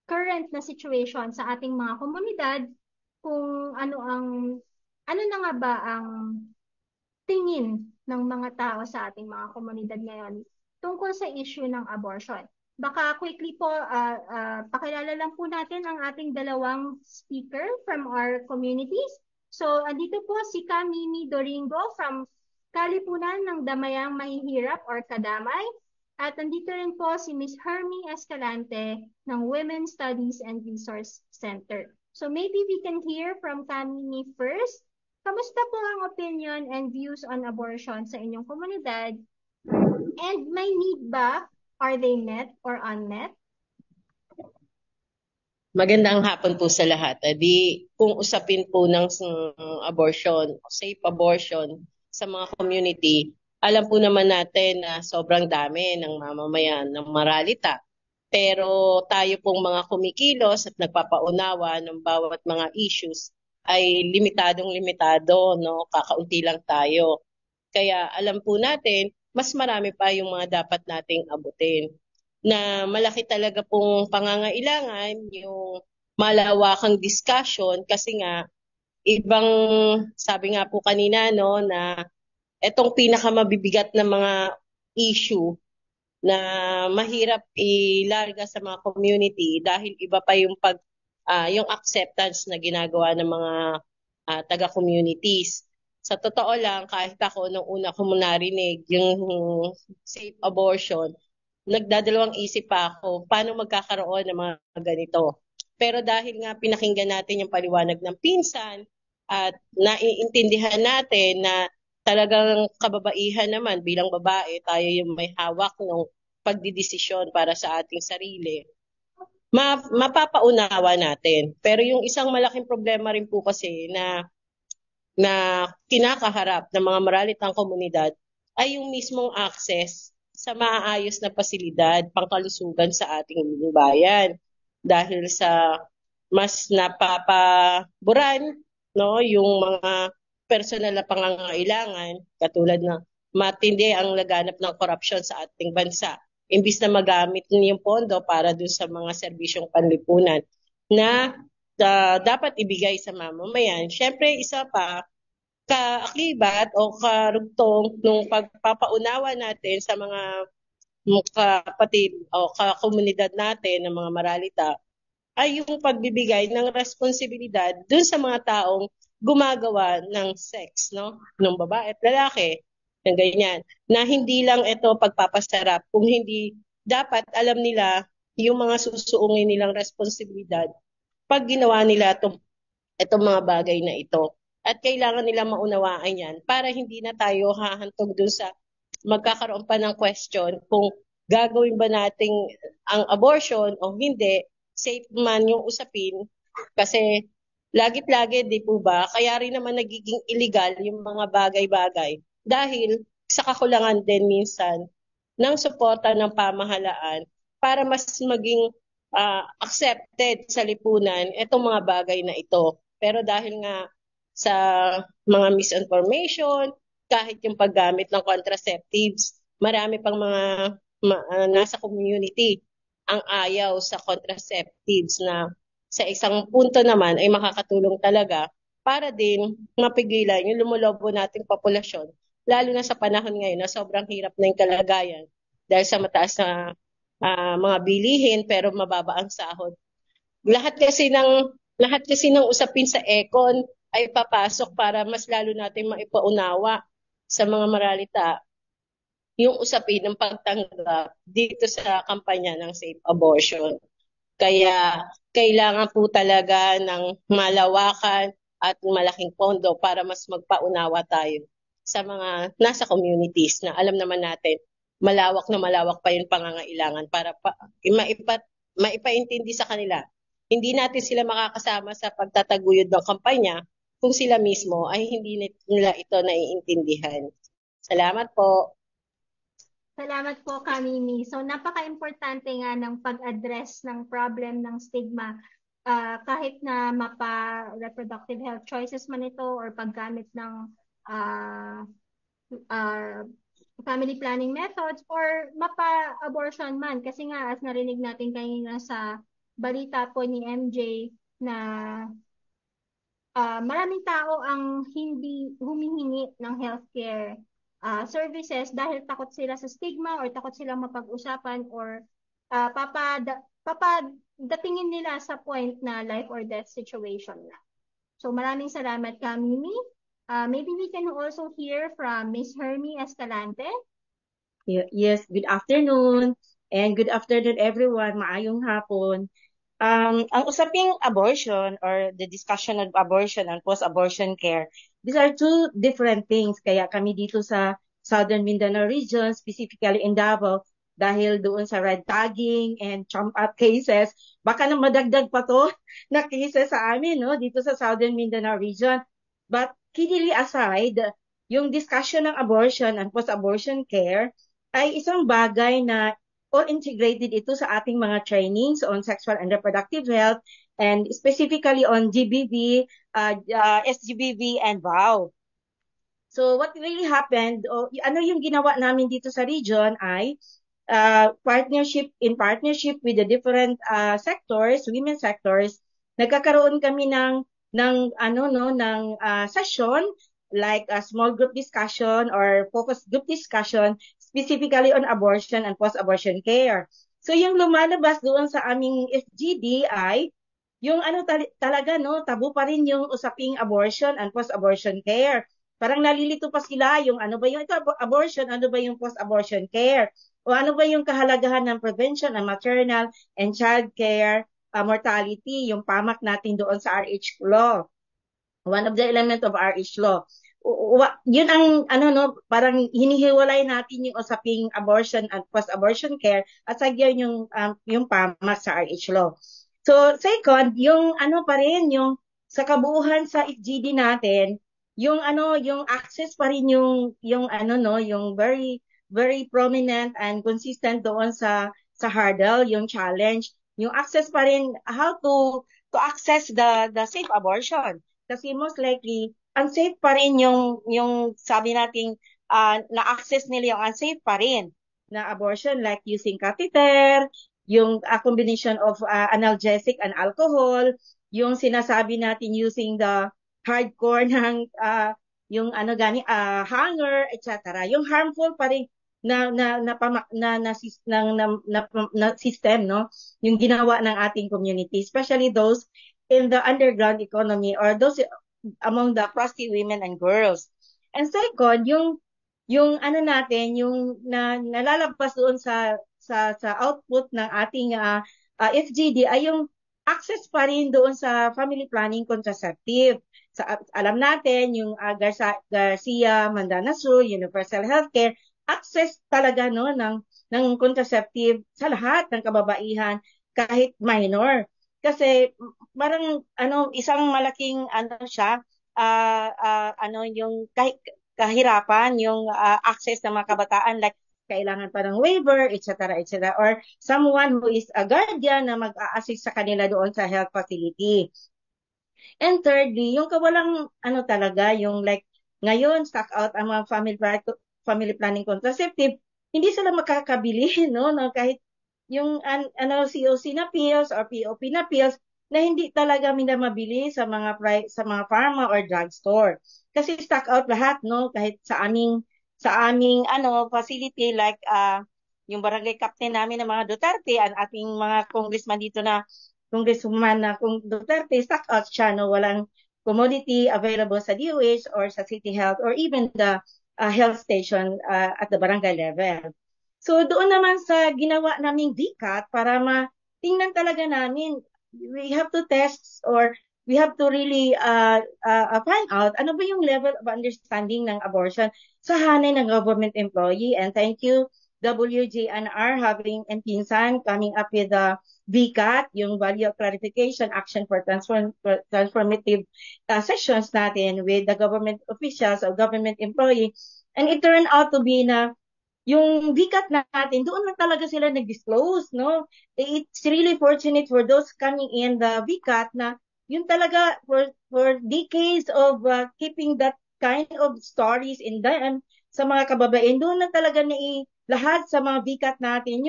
current na situation sa ating mga komunidad, kung ano na nga ba ang tingin ng mga tao sa ating mga komunidad ngayon tungkol sa issue ng abortion. Baka quickly po, pakilala lang po natin ang ating dalawang speaker from our communities. So, andito po si Kamini Doringo from Kalipunan ng Damayang Mahihirap or Kadamay. At andito rin po si Miss Hermie Escalante ng Women's Studies and Resource Center. So maybe we can hear from Kamini first. Kamusta po ang opinion and views on abortion sa inyong komunidad? And may need ba? Are they met or unmet? Magandang hapon po sa lahat. Kung usapin po ng abortion, safe abortion sa mga community, alam po naman natin na sobrang dami ng mamamayan ng maralita. Pero tayo pong mga kumikilos at nagpapaunawa ng bawat mga issues ay limitado, no? Kakaunti lang tayo. Kaya alam po natin, mas marami pa yung mga dapat nating abutin na malaki talaga pong pangangailangan yung malawakang discussion kasi nga ibang sabi nga po kanina no na etong pinakamabibigat na mga issue na mahirap ilarga sa mga community dahil iba pa yung yung acceptance na ginagawa ng mga taga-communities. Sa totoo lang, kahit ako nung una ko narinig yung safe abortion, nagdadalawang isip pa ako paano magkakaroon ng mga ganito. Pero dahil nga pinakinggan natin yung paliwanag ng pinsan at naiintindihan natin na talagang kababaihan naman bilang babae, tayo yung may hawak ng pagdidesisyon para sa ating sarili, mapapaunawa natin. Pero yung isang malaking problema rin po kasi na kinakaharap ng mga maralitang komunidad ay yung mismong access sa maayos na pasilidad pangkalusugan sa ating bayan. Dahil sa mas napapaboran no, yung mga personal na pangangailangan katulad ng matindi ang laganap ng korupsyon sa ating bansa. Imbis na magamit yung pondo para dun sa mga serbisyong panlipunan na dapat ibigay sa mamamayan. Syempre, isa pa, kaakibat o karugtong nung pagpapaunawa natin sa mga kapatid o komunidad natin ng mga maralita ay yung pagbibigay ng responsibilidad dun sa mga taong gumagawa ng sex, no? Ng babae at lalaki, ng ganyan. Na hindi lang ito pagpapasarap, kung hindi dapat alam nila yung mga susuungin nilang responsibilidad pag ginawa nila itong mga bagay na ito. At kailangan nila maunawaan yan para hindi na tayo hahantog dun sa magkakaroon pa ng question kung gagawin ba nating ang abortion o hindi, safe man yung usapin kasi lagit-lagi, di po ba? Kaya rin naman nagiging illegal yung mga bagay-bagay dahil sa kakulangan din minsan ng suporta ng pamahalaan para mas maging accepted sa lipunan itong mga bagay na ito. Pero dahil nga sa mga misinformation, kahit yung paggamit ng contraceptives, marami pang mga nasa community ang ayaw sa contraceptives na sa isang punto naman ay makakatulong talaga para din mapigilan yung lumulobo nating populasyon, lalo na sa panahon ngayon na sobrang hirap na yung kalagayan dahil sa mataas na mga bilihin pero mababa ang sahod. Lahat kasi ng usapin sa Econ ay papasok para mas lalo natin maipaunawa sa mga maralita yung usapin ng pagtanggap dito sa kampanya ng safe abortion. Kaya kailangan po talaga ng malawakan at malaking pondo para mas magpaunawa tayo sa mga nasa communities na alam naman natin malawak na malawak pa yung pangangailangan para maipaintindi sa kanila. Hindi natin sila makakasama sa pagtataguyod ng kampanya kung sila mismo ay hindi nila ito naiintindihan. Salamat po. Salamat po, Kamini. So, napaka-importante nga ng pag-address ng problem ng stigma kahit na mapa-reproductive health choices man ito or paggamit ng uh, uh, family planning methods or mapa-abortion man. Kasi nga, as narinig natin kanina sa balita po ni MJ na maraming tao ang hindi humihingi ng healthcare services dahil takot sila sa stigma or takot silang mapag-usapan or papadatingin nila sa point na life or death situation na. So maraming salamat ka, Mimi. Maybe we can also hear from Miss Hermie Escalante. Yes, good afternoon. And good afternoon everyone. Maayong hapon. Ang usaping abortion or the discussion of abortion and post-abortion care, these are two different things. Kaya kami dito sa Southern Mindanao region, specifically in Davao, dahil doon sa red tagging and trump up cases, baka na madagdag pa to na cases sa amin, no, dito sa Southern Mindanao region. But kiddingly aside, yung discussion ng abortion and post-abortion care ay isang bagay na all integrated ito sa ating mga trainings on sexual and reproductive health and specifically on GBV, SGBV, and VOW. So what really happened, ano yung ginawa namin dito sa region ay partnership with the different sectors, women sectors, nagkakaroon kami ng session like a small group discussion or focus group discussion specifically on abortion and post-abortion care. So yung lumalabas doon sa aming FGD ay yung talaga no, tabu pa rin yung usaping abortion and post-abortion care. Parang nalilito pa sila yung ano ba yung ito abortion, ano ba yung post-abortion care? O ano ba yung kahalagahan ng prevention ng maternal and child care mortality, yung pamak natin doon sa RH law. One of the element of RH law. Yun ang parang hinihiwalay natin yung usaping abortion at post-abortion care at sagyan yung pamak sa RH law. So second, yung pa rin yung sa kabuuhan sa FGD natin, yung access pa rin yung very very prominent and consistent doon sa hurdle, yung challenge, yung access pa rin how to access the safe abortion. Kasi most likely unsafe pa rin yung sabi nating na-access nila yung unsafe pa rin na abortion like using catheter, yung combination of analgesic and alcohol, yung sinasabi natin using the hardcore ng yung hanger, etc. Yung harmful pa rin na system, no, yung ginawa ng ating community, especially those in the underground economy or those among the prostitute women and girls. And second, yung natin, yung nalalabas doon sa output ng ating FGD ay yung access pa rin doon sa family planning contraceptive. Alam natin yung Garcia Mandana Sur Universal Healthcare, access talaga no ng contraceptive sa lahat ng kababaihan kahit minor. Kasi parang isang malaking siya yung kahirapan yung access ng mga kabataan, like kailangan pa ng waiver, etc., etc., or someone who is a guardian na mag-a-assist sa kanila doon sa health facility. And thirdly, yung kawalang talaga, yung like ngayon stock out ang mga family planning contraceptive, hindi sila makakabili no kahit yung COC na pills or POP na pills na hindi talaga mabili sa mga pharma or drugstore. Kasi stock out lahat no kahit sa aming facility like yung barangay captain namin ng mga Duterte at ating mga congressman dito na congresswoman na kung Duterte, stock out siya no, walang commodity available sa DOH or sa City Health or even the health station at the barangay level. So doon naman sa ginawa naming DCAT para tingnan talaga namin, we have to test or we have to really find out ano ba yung level of understanding ng abortion sa hanay ng government employee. And thank you WJNR having and Pinsan coming up with the VCAT, yung Value of Clarification Action for Transformative sessions natin with the government officials or government employee. And it turned out to be na yung VCAT natin, doon na talaga sila nag-disclose, no? It's really fortunate for those coming in the VCAT na yun talaga for decades of keeping that kind of stories in them sa mga kababayan. Doon na talaga lahat sa mga bikat natin,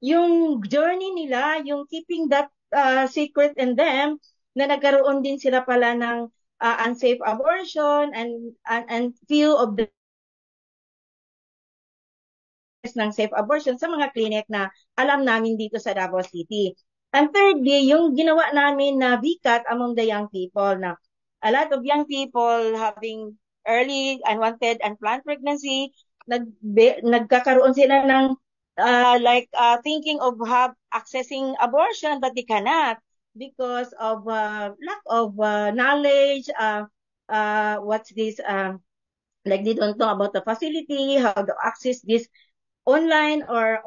yung journey nila, yung keeping that secret in them, na nagkaroon din sila pala ng unsafe abortion and few of the ng safe abortion sa mga clinic na alam namin dito sa Davao City. And thirdly, yung ginawa namin na bikat among the young people, na a lot of young people having early unwanted unplanned pregnancy, nagkakaroon sila ng thinking of accessing abortion, but they cannot because of lack of knowledge, what's this, like they don't know about the facility, how to access this online or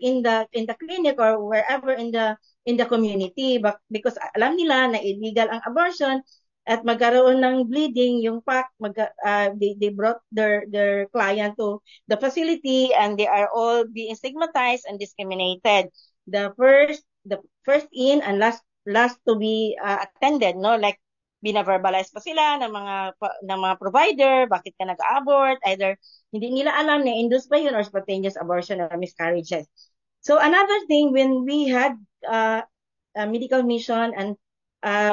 in the clinic or wherever in the community, because alam nila na illegal ang abortion at magkaroon ng bleeding yung pack, they brought their client to the facility and they are all being stigmatized and discriminated. The first in and last to be attended, no, like bina-verbalize pa sila ng mga provider, bakit ka nag-abort, either hindi nila alam na induced ba yun or spontaneous abortion or miscarriages. So another thing, when we had a medical mission and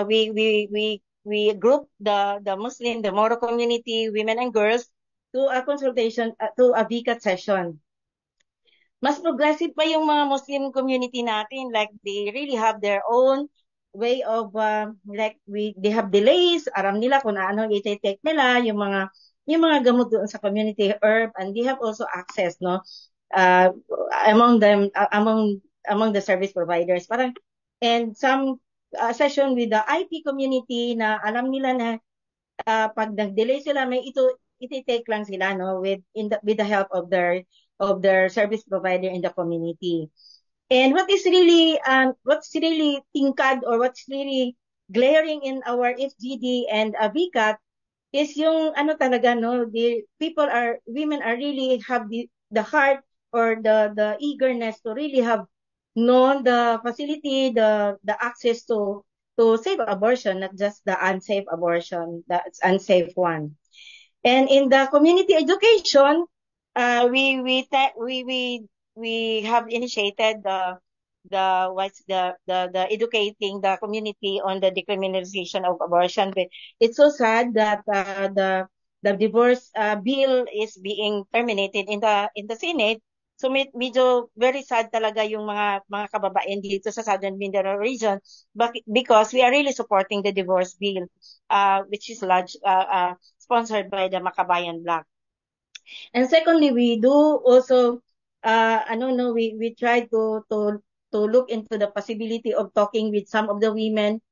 we grouped the Muslim, the Moro community, women and girls to a consultation, to a VCAT session. Mas progressive pa yung mga Muslim community natin, like they really have their own way of they have delays, aram nila kung ano i-take nila, yung mga gamot doon sa community herb, and they have also access, no, among the service providers, parang, and some session with the IP community na alam nila na pag nag-delay sila, may iti-take lang sila, no, with the help of their service provider in the community. And what's really tingkad, or what's really glaring in our FGD and VCAT is yung ano talaga, no, women are really have the heart or the eagerness to really have known the facility, the access to safe abortion, not just the unsafe abortion, the unsafe one. And in the community education, we have initiated the educating the community on the decriminalization of abortion. But it's so sad that the divorce bill is being terminated in the Senate. So medyo very sad talaga yung mga kababayan dito sa Southern Mindanao region, because we are really supporting the divorce bill, which is sponsored by the Makabayan Bloc. And secondly, we do also we try to look into the possibility of talking with some of the women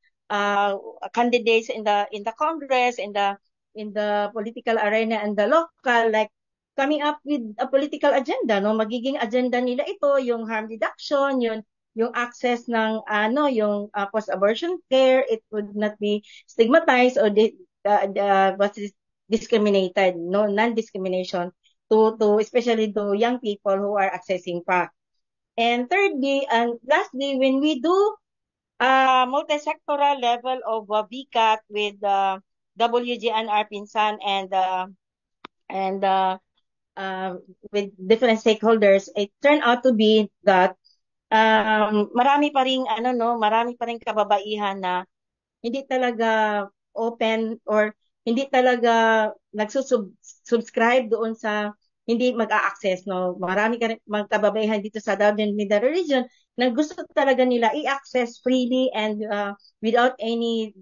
candidates in the Congress, in the political arena and the local, like coming up with a political agenda, no, magiging agenda nila ito yung harm reduction, yung access ng yung post-abortion care, it would not be stigmatized or discriminated, no, non-discrimination to especially to young people who are accessing PAC. And thirdly and lastly, when we do multi-sectoral level of VCAT with WGNR Pinsan and with different stakeholders, it turned out to be that marami pa ring kababaihan na hindi talaga open or hindi talaga nagsusubscribe doon sa hindi mag-a-access, no. Marami mga kababaihan dito sa Southern Mindanao region na gusto talaga nila i-access freely and without any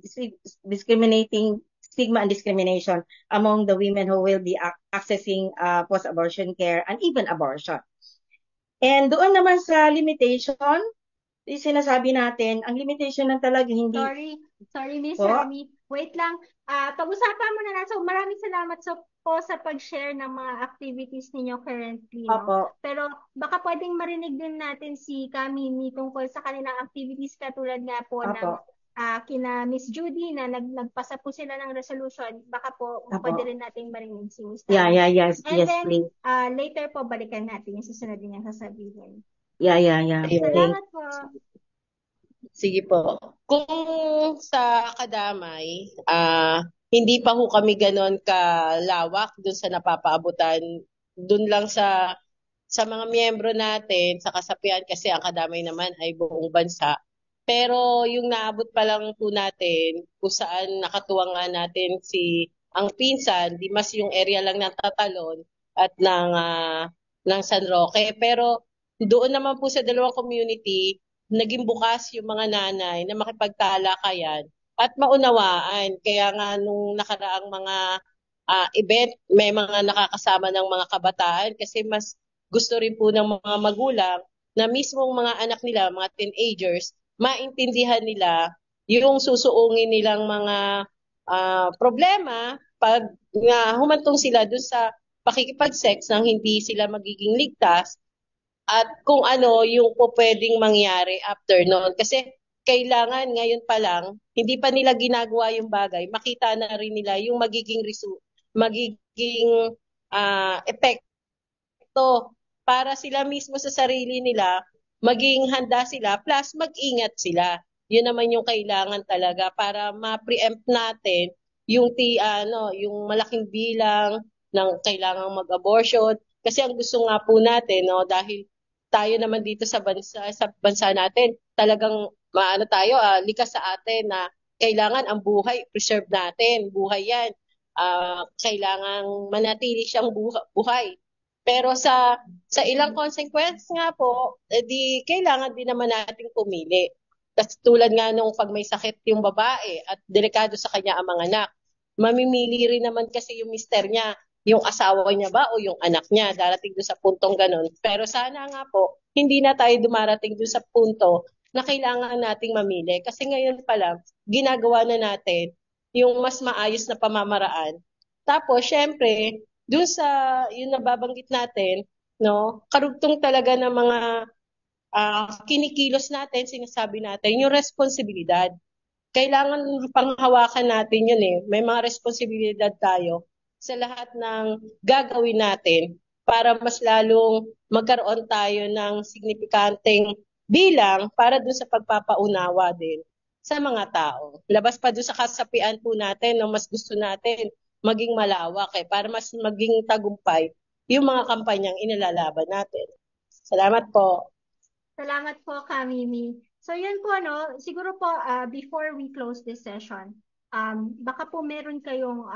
discriminating stigma and discrimination among the women who will be accessing post-abortion care and even abortion. And doon naman sa limitation, sinasabi natin, ang limitation ng talaga hindi... Sorry, Miss Rami. Wait lang. Pag-usapan mo na lang. So, maraming salamat po sa pag-share ng mga activities ninyo currently. No? Pero baka pwedeng marinig din natin si Kamini tungkol sa kanilang activities, katulad nga po ng kina Miss Judy na nagpasa po sila ng resolution. Baka po pwede rin natin marinig si Miss Tammy. Yes, And then, please. Later po, balikan natin yung susunod niyang sasabihin. Yeah. Salamat po. Sige po. Kung sa kadamay, hindi pa ho kami ganon kalawak dun sa napapaabutan. Dun lang sa mga miyembro natin, sa kasapian kasi ang kadamay naman ay buong bansa. Pero yung naabot pa lang po natin, kung saan nakatuwang nga natin ang pinsan, di mas yung area lang ng Tatalon at ng San Roque. Pero doon naman po sa dalawang community, naging bukas yung mga nanay na makipagtalakayan at maunawaan. Kaya nga nung nakaraang mga event, may mga nakakasama ng mga kabataan kasi mas gusto rin po ng mga magulang na mismong mga anak nila, mga teenagers, maintindihan nila yung susuungin nilang mga problema pag nga humantong sila dun sa pakikipag-sex nang hindi sila magiging ligtas at kung ano yung po pwedeng mangyari after noon. Kasi kailangan ngayon pa lang, hindi pa nila ginagawa yung bagay, makita na rin nila yung magiging epekto para sila mismo sa sarili nila, maging handa sila, plus mag-ingat sila. Yun naman yung kailangan talaga para ma-preempt natin yung malaking bilang ng kailangang mag-abortion. Kasi ang gusto nga po natin, no, dahil tayo naman dito sa bansa natin, talagang likas sa atin na kailangan ang buhay, preserve natin, buhay yan. Kailangang manatili siyang buhay. Pero sa ilang consequence nga po, di kailangan din naman nating pumili. Kasi tulad nga nung pag may sakit yung babae at delikado sa kanya ang mga anak, mamimili rin naman kasi yung mister niya, yung asawa niya ba o yung anak niya, darating doon sa puntong ganun. Pero sana nga po, hindi na tayo dumarating doon sa punto na kailangan nating mamili. Kasi ngayon pa lang, ginagawa na natin yung mas maayos na pamamaraan. Tapos, syempre, doon sa yung nababanggit natin, no, karugtong talaga ng mga kinikilos natin, sinasabi natin, yung responsibilidad. Kailangan panghawakan natin yun eh. May mga responsibilidad tayo sa lahat ng gagawin natin para mas lalong magkaroon tayo ng signifikanteng bilang para dun sa pagpapaunawa din sa mga tao. Labas pa dun sa kasapian po natin, no, mas gusto natin maging malawak para mas maging tagumpay yung mga kampanyang inilalaban natin. Salamat po. Salamat po, Kamimi. So yun po, no, siguro po before we close this session, baka po meron kayong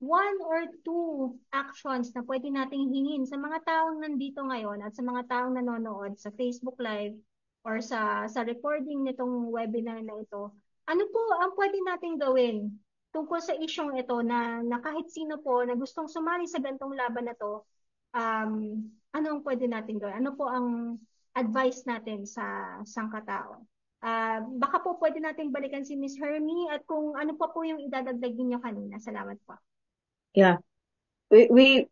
one or two actions na pwede nating hingin sa mga taong nandito ngayon at sa mga taong nanonood sa Facebook Live or sa recording nitong webinar na ito. Ano po ang pwede nating gawin tungkol sa isyong ito na kahit sino po na gustong sumali sa gantong laban na to, ano ang pwede nating gawin? Ano po ang advice natin sa sangkatao? Baka po pwede nating balikan si Miss Hermie at kung ano pa po yung idadagdag niyo kanina. Salamat po. Yeah. We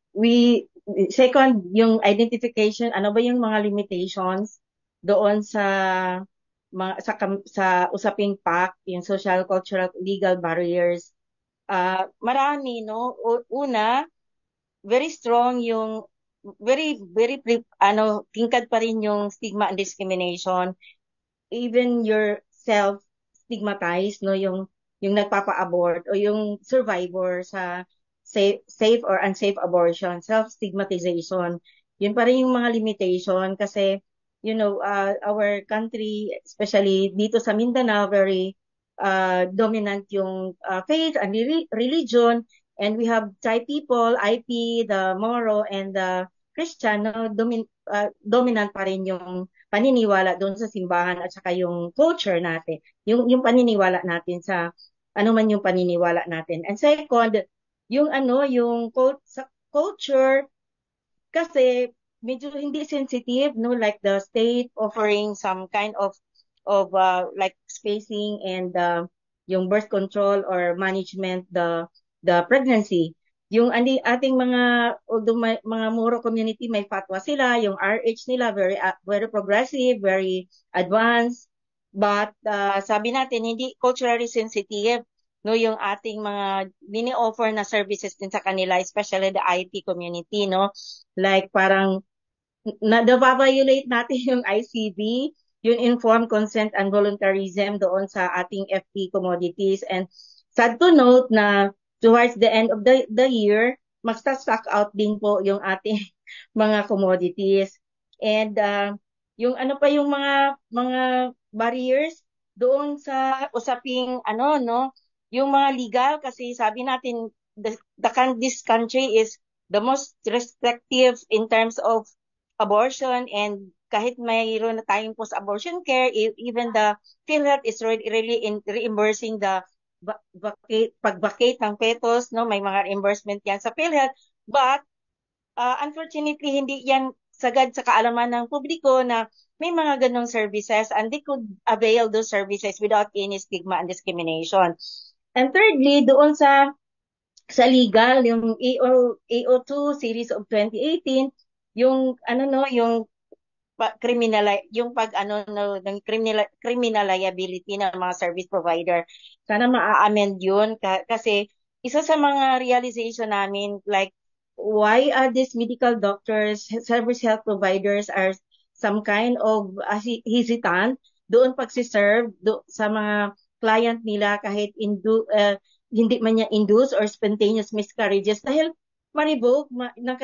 second yung identification, ano ba yung mga limitations doon sa usaping PAC, yung social, cultural, legal barriers. Marami, no? Una, very strong yung tingkad pa rin yung stigma and discrimination. Even yourself stigmatized, no, yung nagpapa-abort o yung survivor sa safe or unsafe abortion, self-stigmatization. Yun pa rin yung mga limitation kasi our country, especially dito sa Mindanao, very dominant yung faith and religion, and we have Thai people, IP, the Moro, and the Christian, no, dominant pa rin yung paniniwala doon sa simbahan at saka yung culture natin, yung paniniwala natin sa ano man yung paniniwala natin. And second, yung sa culture kasi medyo hindi sensitive, no, like the state offering some kind of like spacing and yung birth control or management the pregnancy. Yung ating although mga Moro community, may fatwa sila, yung RH nila very progressive, very advanced, but sabi natin hindi culturally sensitive, no, yung ating mga bini-offer na services din sa kanila, especially the IT community, no, like parang na-violate natin yung ICV, yung informed consent and voluntarism doon sa ating FP commodities, and sad to note na towards the end of the year, magsa-stock out din po yung ating mga commodities. And yung ano pa yung mga barriers doon sa usaping ano no, yung mga legal kasi sabi natin this country is the most restrictive in terms of abortion, and kahit mayroon na tayong post-abortion care, even the PhilHealth is really in reimbursing the pag-vacate ng fetus, no? May mga reimbursement yan sa PhilHealth. But, unfortunately, hindi yan sagad sa kaalaman ng publiko na may mga ganong services and they could avail those services without any stigma and discrimination. And thirdly, doon sa legal, yung AO2 series of 2018, yung ano no, yung yung pag ano no, ng criminal liability ng mga service provider. Sana ma-amend yun kasi isa sa mga realization namin, like why are these medical doctors, service health providers are some kind of hesitant doon pagsiserve sa mga client nila kahit hindi man niya induce or spontaneous miscarriages dahil ma-revoke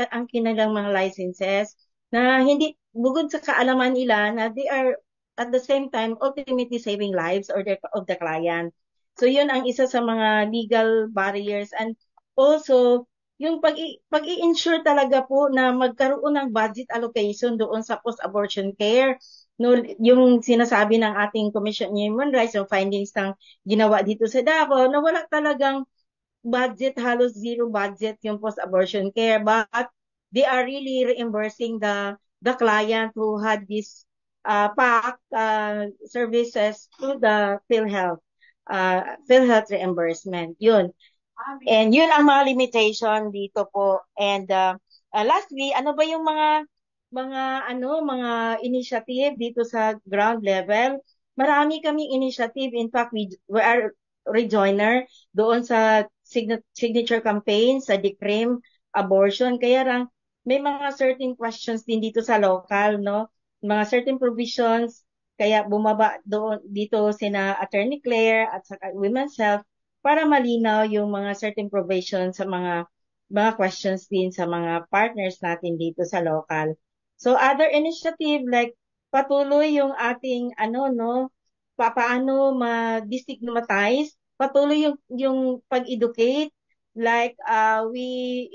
ang kanilang mga licenses na hindi bukod sa kaalaman nila na they are at the same time ultimately saving lives of the client. So yun ang isa sa mga legal barriers, and also yung pag-i-ensure talaga po na magkaroon ng budget allocation doon sa post-abortion care. No, yung sinasabi ng ating Commission on Human Rights, yung findings ng ginawa dito sa Davao, na wala talagang budget, halos zero budget yung post-abortion care, but they are really reimbursing the client who had this PAC services to the PhilHealth reimbursement. Yun. And yun ang mga limitation dito po. And lastly, ano ba yung mga initiative dito sa ground level? Marami kaming initiative. In fact, we are rejoiner doon sa signature campaign sa DECRIM abortion. Kaya lang, may mga certain questions din dito sa local, no? Mga certain provisions, kaya bumaba dito sina Attorney Claire at sa Women's Health para malinaw yung mga certain provisions sa mga questions din sa mga partners natin dito sa local. So other initiative like patuloy yung ating paano ma-destigmatize, patuloy yung pag-educate, like we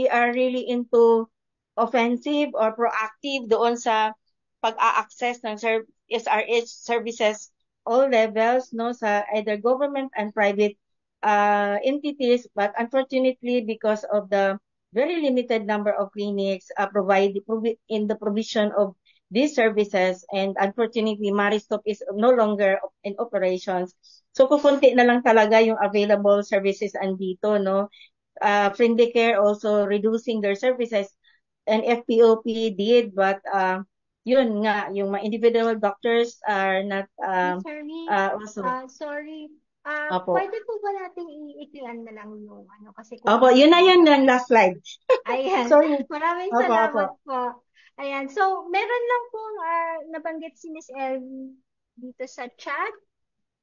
are really into offensive or proactive doon sa pag-a-access ng SRH services all levels, no, sa either government and private entities, but unfortunately because of the very limited number of clinics in the provision of these services, and unfortunately Maristop is no longer in operations. So kukunti na lang talaga yung available services andito, no. Friendly Care also reducing their services, and FPOP did, but yun nga, yung mga individual doctors are not Sorry, also. sorry. Opo. Pwede po ba nating iiklian na lang yung ano kasi Opo, yun na yun lang last slide. Ayan. Sorry. Maraming Opo, salamat opo. po. Ayan. So, meron lang pong nabanggit si Miss El dito sa chat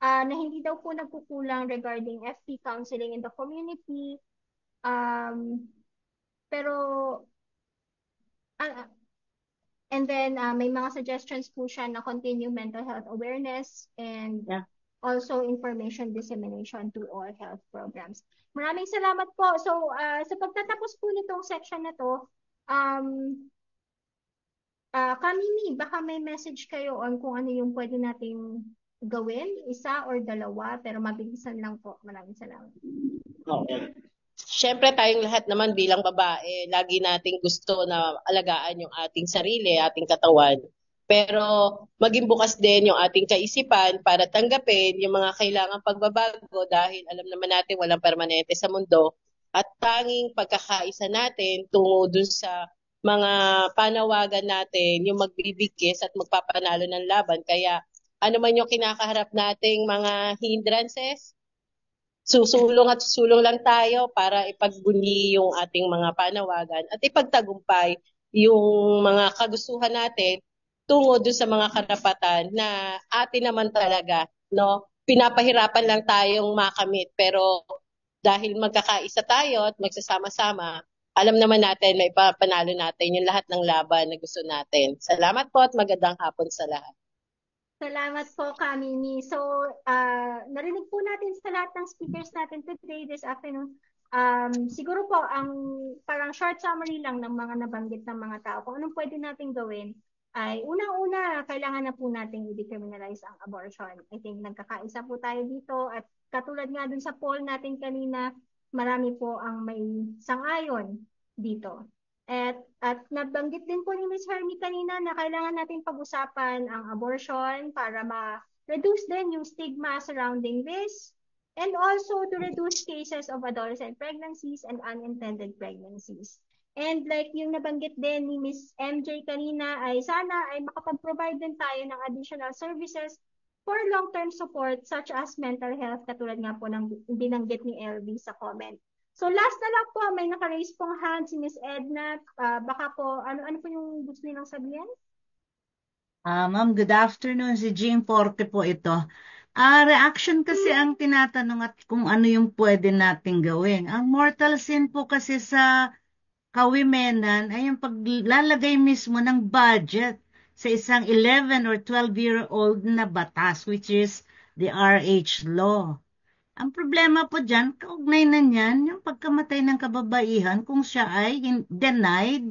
na hindi daw po nagkukulang regarding FP counseling in the community. Pero and then may mga suggestions po siya na continue mental health awareness and also information dissemination to all health programs. Maraming salamat po. So sa pagtatapos po nitong section na to, Kamini, baka may message kayo on kung ano yung pwede nating gawin, isa or dalawa, pero mabilisan lang po. Maraming salamat. Okay. Siyempre tayong lahat naman bilang babae, lagi nating gusto na alagaan yung ating sarili, ating katawan. Pero maging bukas din yung ating kaisipan para tanggapin yung mga kailangang pagbabago dahil alam naman natin walang permanente sa mundo, at tanging pagkakaisa natin tungo dun sa mga panawagan natin yung magbibigkis at magpapanalo ng laban. Kaya ano man yung kinakaharap nating mga hindrances, susulong at susulong lang tayo para ipagbunyi yung ating mga panawagan at ipagtagumpay yung mga kagustuhan natin tungo doon sa mga karapatan na atin naman talaga, no? pinapahirapan lang tayong makamit. Pero dahil magkakaisa tayo at magsasama-sama, alam naman natin, may panalo natin yung lahat ng laban na gusto natin. Salamat po at magandang hapon sa lahat. Salamat po, Kamini. So, narinig po natin sa lahat ng speakers natin today, this afternoon. Siguro po, ang parang short summary lang ng mga nabanggit ng mga tao, kung anong pwede natin gawin, ay unang-una, kailangan na po natin i-decriminalize ang abortion. I think nagkakaisa po tayo dito at katulad nga dun sa poll natin kanina, marami po ang may sangayon dito. At nabanggit din po ni Ms. Hermie kanina na kailangan natin pag-usapan ang abortion para ma-reduce din yung stigma surrounding this and also to reduce cases of adolescent pregnancies and unintended pregnancies. And like yung nabanggit din ni Ms. MJ kanina ay sana ay makapag-provide din tayo ng additional services for long-term support such as mental health katulad nga po ng binanggit ni LV sa comment. So last na lang po, may naka-raise pong hand si Miss Edna. Baka po, ano po yung gusto nilang sabihin? Ma'am, good afternoon. Si Jean Forte po ito. Reaction kasi ang tinatanong at kung ano yung pwede nating gawin. Ang mortal sin po kasi sa kawimenan ay yung paglalagay mismo ng budget sa isang 11 or 12-year-old na batas, which is the RH law. Ang problema po dyan, kaugnay na niyan, yung pagkamatay ng kababaihan kung siya ay denied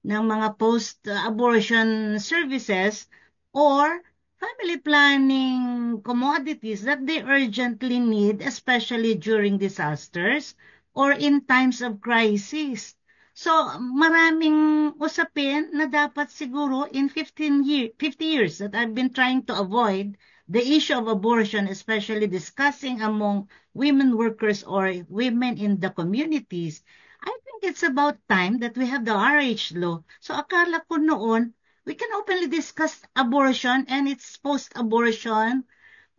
ng mga post-abortion services or family planning commodities that they urgently need, especially during disasters or in times of crisis. So, maraming usapin na dapat siguro in 50 years that I've been trying to avoid the issue of abortion, especially discussing among women workers or women in the communities, I think it's about time that we have the RH law. So akala ko noon, we can openly discuss abortion and its post-abortion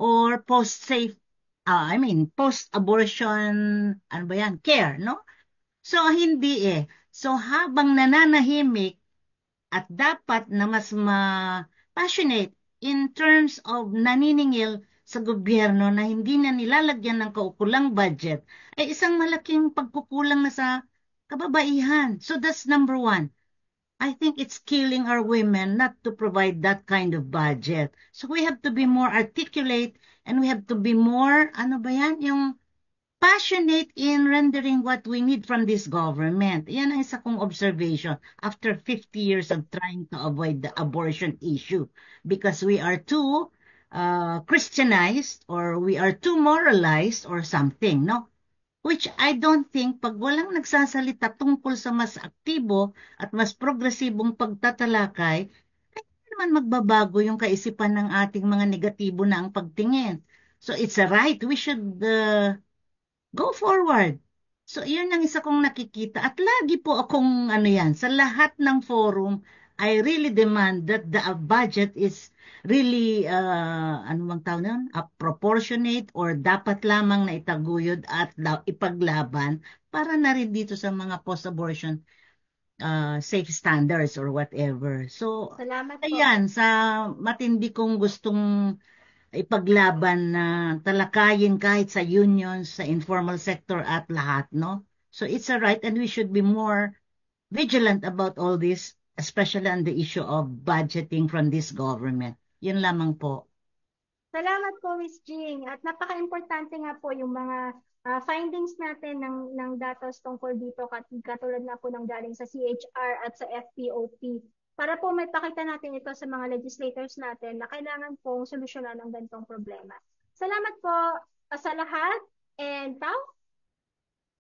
or post-abortion, ano ba yan, care, no? So hindi eh. So habang nananahimik at dapat na mas passionate in terms of naniningil sa gobyerno na hindi na nilalagyan ng kaukulang budget, ay isang malaking pagkukulang na sa kababaihan. So that's number one. I think it's killing our women not to provide that kind of budget. So we have to be more articulate and we have to be more, ano ba yan, yung passionate in rendering what we need from this government. Yan ang isa kong observation after 50 years of trying to avoid the abortion issue because we are too Christianized or we are too moralized or something, no? Which I don't think pag walang nagsasalita tungkol sa mas aktibo at mas progresibong pagtatalakay, ay hindi naman magbabago yung kaisipan ng ating mga negatibo na ang pagtingin. So it's a right. We should go forward. So, yun ang isa kong nakikita. At lagi po akong, sa lahat ng forum, I really demand that the budget is really, proportionate or dapat lamang na itaguyod at ipaglaban para na rin dito sa mga post-abortion safe standards or whatever. So, Salamat po. ayan, sa matindi kong gustong ipaglaban na talakayin kahit sa unions, sa informal sector at lahat, no? So it's a right and we should be more vigilant about all this, especially on the issue of budgeting from this government. Yun lamang po. Salamat po, Ms. Jing. At napaka-importante nga po yung mga findings natin ng datos tungkol dito katulad na po ng galing sa CHR at sa FPOP para po may pakita natin ito sa mga legislators natin na kailangan pong solusyonan ang ganitong problema. Salamat po sa lahat and tao.